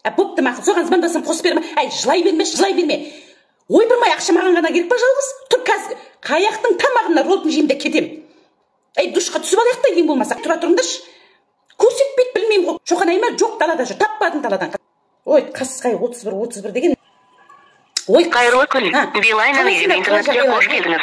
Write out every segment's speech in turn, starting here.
Бопты мақұл, соған звондасам қосып берме. Жылай берме, жылай берме. Ойпырмай ақша маған ғана керек па жалғыз? Тұр қазір қаяқтың тамағына ролтын жеймін де кетем. Душқа түсіп алайық та ең болмаса. Тұра тұрыңдаршы. Көрсетпейді білмеймін ғой. Шоқан ма? Жоқ, далада жүр. Таппадың даладан. Ой, Қасқай 31 деген. Ой, Қайырлы күн. Билайн эфирі интернетке қош келдіңіз.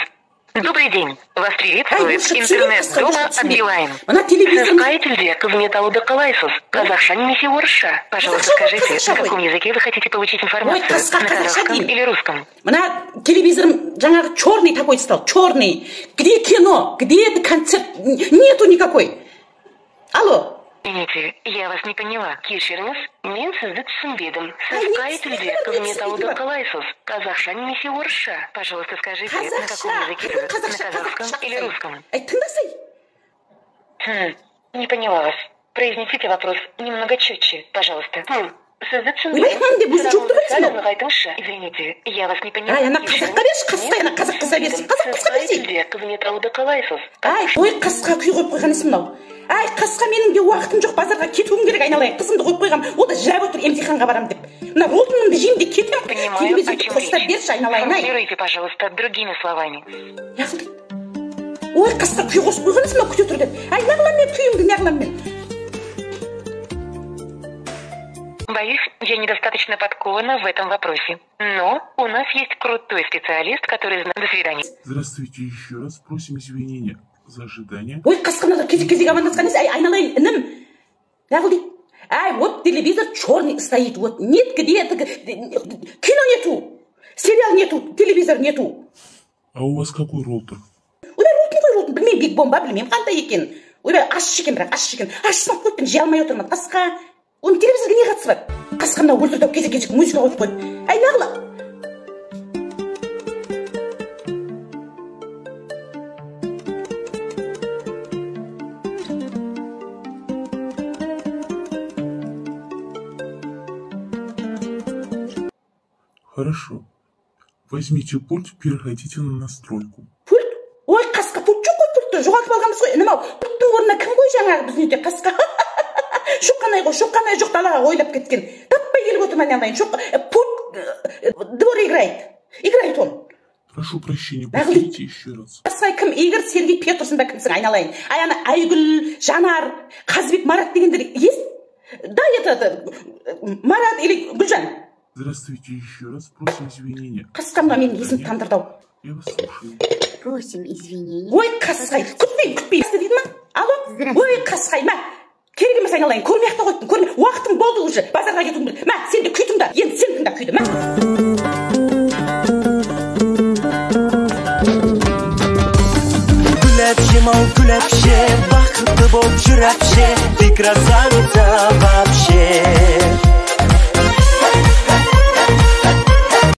Добрый день. Вас приветствует интернет-дома от Билайн. Сіз қай тілде қызмет алуды қалайсыз? Қазақша немесе орысша? Пожалуйста, скажите, на каком языке вы хотите получить информацию? На казахском или русском? Мына телевизором жаңағы черный такой стал. Черный. Где кино? Где это концерт? Нету никакой. Алло. Извините, я вас не поняла. Кешіріңіз, мен сізді түсінбедім. Сіз қай тілде қызмет алуды қалайсыз? Қазақша немесе орысша? Пожалуйста, скажите, на каком языке вы? На казахском или русском? Тыңдасай. Не поняла вас. Произнесите вопрос немного четче, пожалуйста. Сізді түсінбедім. Извините, я вас не поняла. Ана қазаққа берші, Қасқай, ана қазақ қыза берсін. Қазақ қызға берсін. Сіз қай тілде қызмет алуды қалайсыз? Ой, Қасқа күй қойып қойған есім мынау. Қасқа, менің де уақытым жоқ, базарға кетуім керек, айналайын. Қызымды қойып қойғам, ол да жырап отыр, емтиханға барам деп. Мына ротынымды жеймін де кетем. Телевизорды қостап берші, айналайын. Формулируйте, пожалуйста, другими словами. Ой, Қасқа күй қосып қойған есім мынау күте тұр деп. Неғылам мен күйімді, неғылам мен. Боюсь, я недостаточно подкована в этом вопросе. Но у нас есть крутой специалист, который знает. До свидания. Здравствуйте еще раз. Просим извинения за ожидание. Ой, Қасқа, кезек амандасқан емес. Айналайын, інім. Неғыл дейді? Вот телевизор черный стоит. Вот нет где-то. Кино нету. Сериал нету. Телевизор нету. А у вас какой роутер? Ойбай, роутер қой, роутер. Білмеймін, биг бомба, білмеймін. Қандай екен. Ойбай, ашшы екен, бірақ ашшы екен. Ашшысынан қойыппен жей алмай отырмын. Қасқа. Оның телевизорға не қатысы бар? Қасқа мынау өлтірді, кезек музыка қойып қойды. Неғыла? Хорошо. Возьмите пульт, переходите на настройку. Пульт? Ой, Қасқа, пульт жоқ қой, пультты жоғалтып алғанбыз ғой. Інім ау, пульттың орнына кім қой жаңағы біздің үйде? Қасқа. Шоққанай жоқ, далаға ойлап кеткен. Таппай келіп отырмын, айналайын. Пульт двор играет. Играет он. Прошу прощения, повторите еще раз. Қасқа, кім? Игорь Сергей Петрсон ба кімсің, айналайын? Ана Айгүл, Жанар, Қазбек, Марат дегендер есть? Да, это Марат или Гүлжан? Здравствуйте еще раз. Просим извинения. Қасқа, мына менің есімді тандырды-ау. Я вас слушаю. Просим извинения. Ой, Қасқай, күтпеймін. Дейді ма? Алло? Ой, Қасқай, ма? Керек емес, айналайын. Көрмей-ақ та қойдың. Көрмей. Уақытым болды уже. Базарға кетуім керек. Ма, сен де күй тыңда. Енді сен тыңда күйді, ма? Гүл әпшем, ау, гүл әпше, бақытты болып жүр әпше. Ты красавица,